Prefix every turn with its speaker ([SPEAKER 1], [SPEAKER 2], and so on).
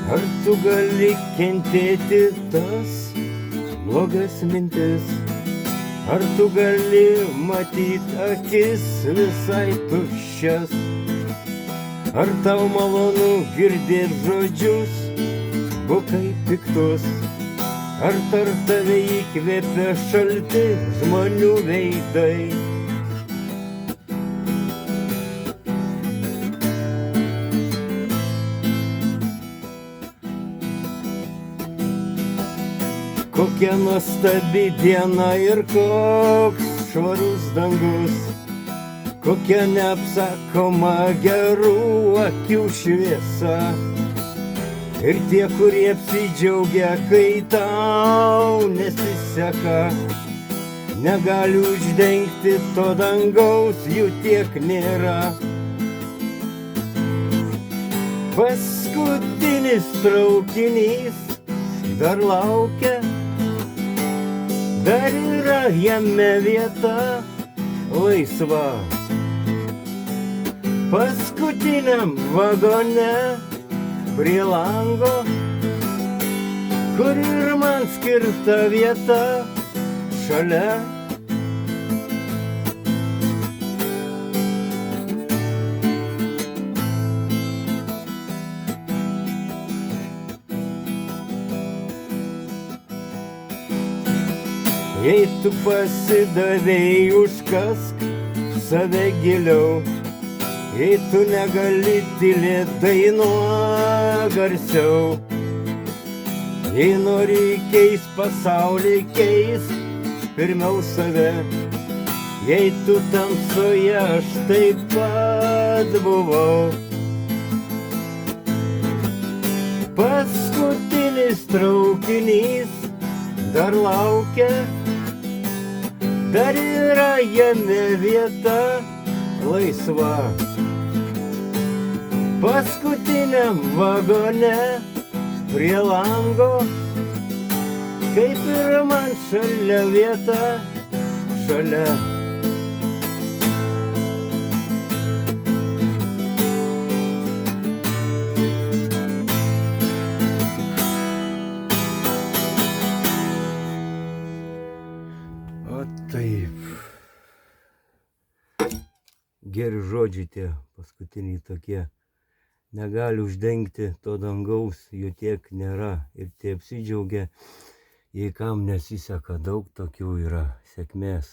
[SPEAKER 1] Ar tu gali kentėti tas blogas mintis? Ar tu gali matyt akis visai tuščias? Ar tau malonu girdėt žodžius, bukai piktus? Ar tarp tave įkvėpia šalti žmonių veidai? Kokia nuostabi diena ir koks švarus dangus, kokia neapsakoma gerų akių šviesa. Ir tie, kurie apsidžiaugia, kai tau nesiseka, negali uždengti to dangaus, jų tiek nėra. Paskutinis traukinys dar laukia, dar yra jame vieta laisva. Paskutiniam vagone prie lango, kur ir man skirta vieta šalia. Jei tu pasidavei, užkask save giliau. Jei tu negali tylėt, dainuok garsiau. Jei nori keist pasaulį, keist pirmiau save. Jei tu tamsoje, aš taip pat buvau. Paskutinis traukinys dar laukia, dar yra jame vieta laisva. Paskutiniam vagone prie lango, kaip ir man šalia vieta šalia. O taip. Geri žodžiai tie paskutiniai tokie. Negali uždengti to dangaus, jų tiek nėra. Ir tie apsidžiaugia, jei kam nesiseka, daug tokių yra. Sėkmės.